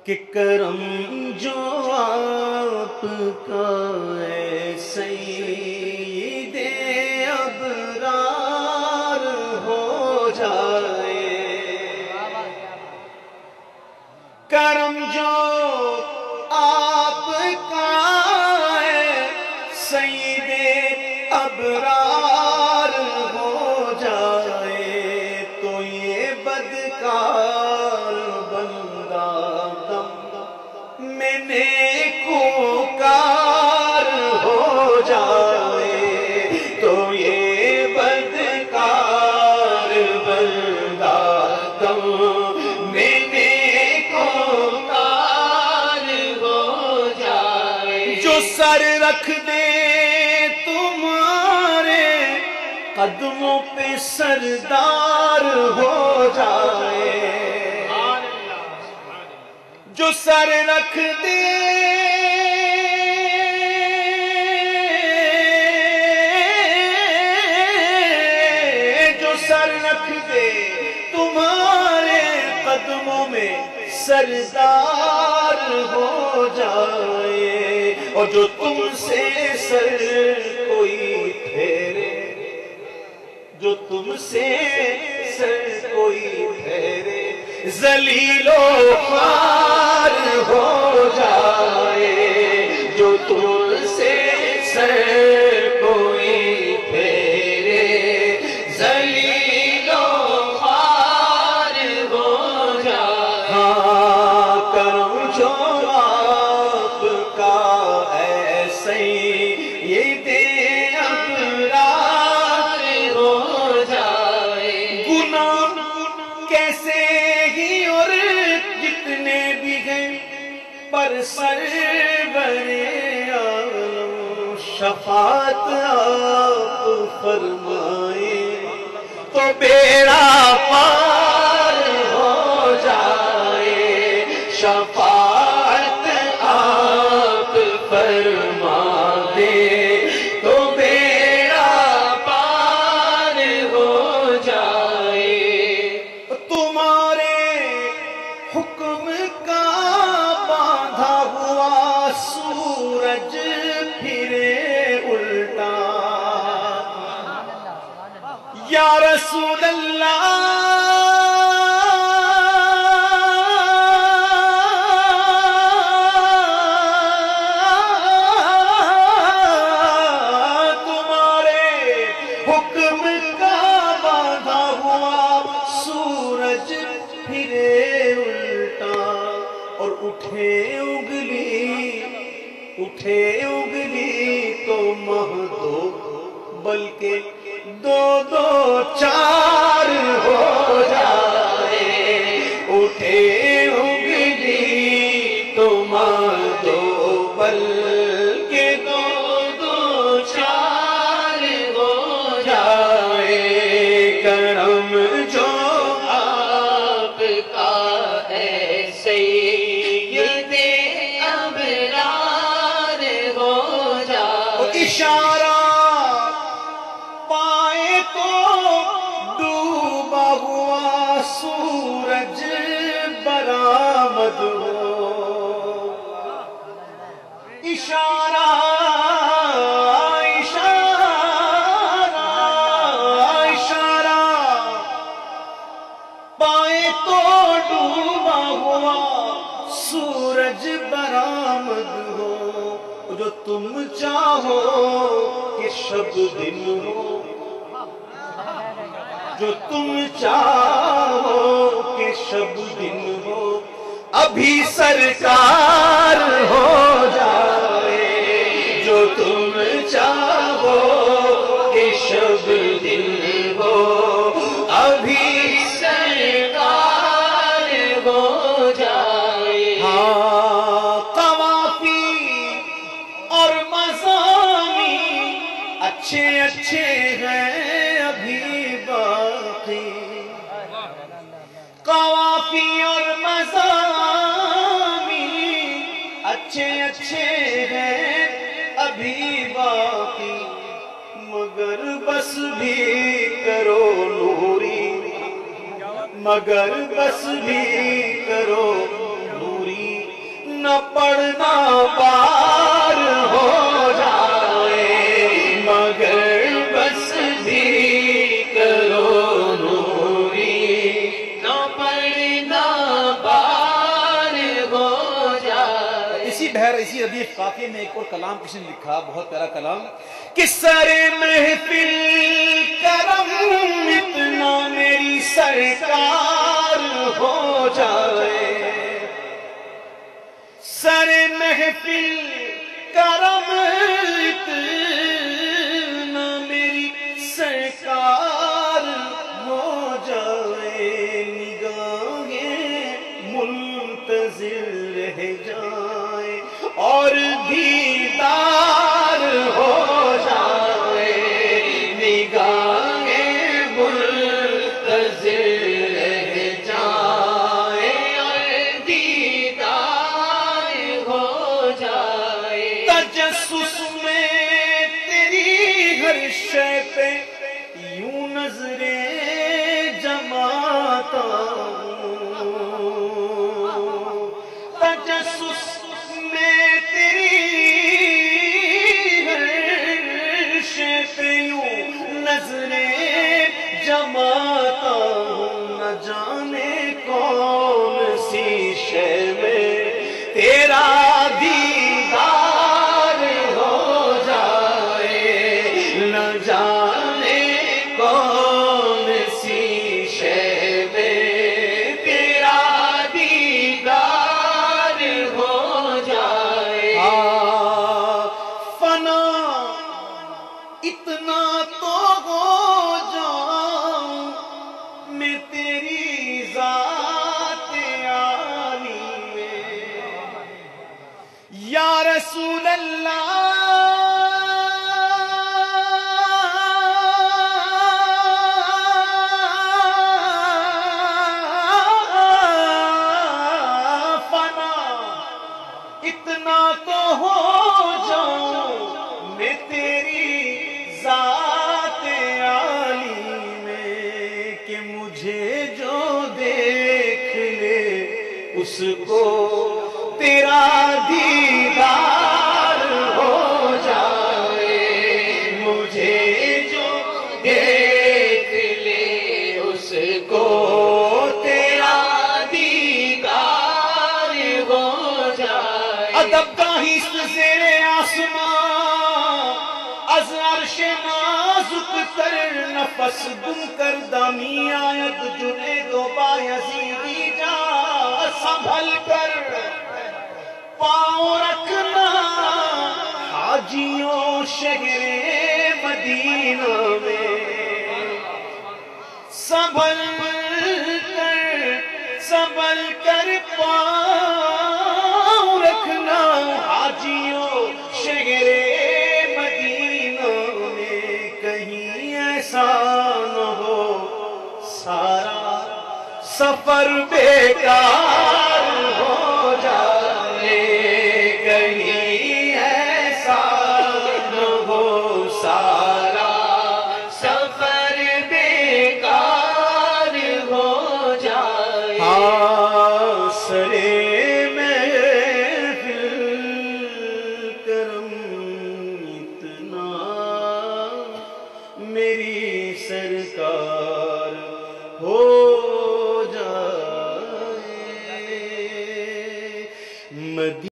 کہ کرم جو آپ کا ہے سید ابرار ہو جائے، کرم جو آپ کا ہے سید ابرار ہو جائے، تو یہ بدکار بندہ دم میں نیکوکار ہو جائے، تو یہ بدکار بندہ دم میں نیکوکار ہو جائے، جو سر رکھ دے تمہارے قدموں پہ سردار ہو جائے، جو سر رکھ دے جو سر رکھ دے تمہارے قدموں میں سردار ہو جائے، اور جو تم سے سر کوئی پھیرے، جو تم سے سر کوئی پھیرے ذلیل و خوار ہو جائے، جو تم سے سر کوئی پھیرے ذلیل و خوار ہو جائے، ہاں کرم جو آپ کا ایسے یہ دے ابرار ہو جائے، گناہ کیسے ہی اور جتنے بھی ہیں پر سرور عالم شفاعت آپ فرمائیں تو بیڑا پار ہو جائے، شفاعت آپ فرما دیں تو بیڑا پار ہو جائے، تمہارے حکم کا باندھا ہوا سورج پھرے الٹا، یا رسول اللہ تمہارے حکم کا باندھا ہوا سورج پھرے الٹا، اور اٹھے اگلی تو مہ دو بلکہ دو دو چار ہو جائے، اٹھے اگلی تو مہ دو بلکہ دو دو چار ہو جائے، کرم جو آپ کا ہے سید ابرار ہو جائے، اشارہ پائے تو ڈوبا ہوا سورج برآمد ہو، اشارہ پائے تو ڈوبا ہوا سورج برآمد ہو، جو تم چاہو کہ شب دن ہو، جو تم چاہو کہ شب دن ہو ابھی سرکار ہو جائے، جو تم چاہو کہ شب دن ہو ابھی سرکار ہو جائے، ہاں قوافی اور مضامین اچھے اچھے ہیں ابھی باقی، قوافی اور مضامین اچھے اچھے ہیں ابھی باقی، مگر بس بھی کرو نوری، مگر بس بھی کرو نوری پڑھنا پار ہو جائے، مگر بس بھی کرو نوری، نہ پڑھنا پار ہو جائے۔ اسی ردیف قافیے میں ایک اور کلام کسی نے لکھا، بہت پیارا کلام، کہ سر محفل کرم اتنا میری سرکار ہو جائے، سر محفل کرم اتنا میری سرکار ہو جائے، نگاہیں منتظر رہ جائیں اور دیدار ہو جائے، نگاہیں منتظر رہ جائیں اور دیدار ہو جائے۔ تجسس میں تیری ہر شے پہ یوں نظریں جماتا ہوں، تجسس میں تیری ہر شے پہ یوں نظریں جماتا ہوں، نہ جانے کون سی شے میں تیرا دیدار ہو جائے، نہ جانے کون سی شے میں تیرا دیدار ہو جائے۔ فنا اتنا تو ہو جاؤں میں تیری ذات عالی میں، یا رسول اللہ فنا اتنا تو ہو جاؤں میں تیری ذات عالی میں، کہ مجھے جو دیکھ لے اس کو تیرا دیدار ہو جائے، مجھے جو دیکھ لے اس کو تیرا دیدار ہو جائے۔ ادب کا حص زیر آسمان از عرش نازک تر نفس گم کر دامی آیت جنید و بایزیدی جا سنبھل کر پاؤں رکھنا حاجیوں شہر مدینہ میں، سنبھل کر پاؤں رکھنا حاجیوں شہر مدینہ میں، کہیں ایسا نہ ہو سارا سفر بیکار ہو جائے، کہیں ایسا نہ ہو سارا سفر بیکار ہو جائے۔ سرے محفل کرم اتنا میری سرکار ہو جائے۔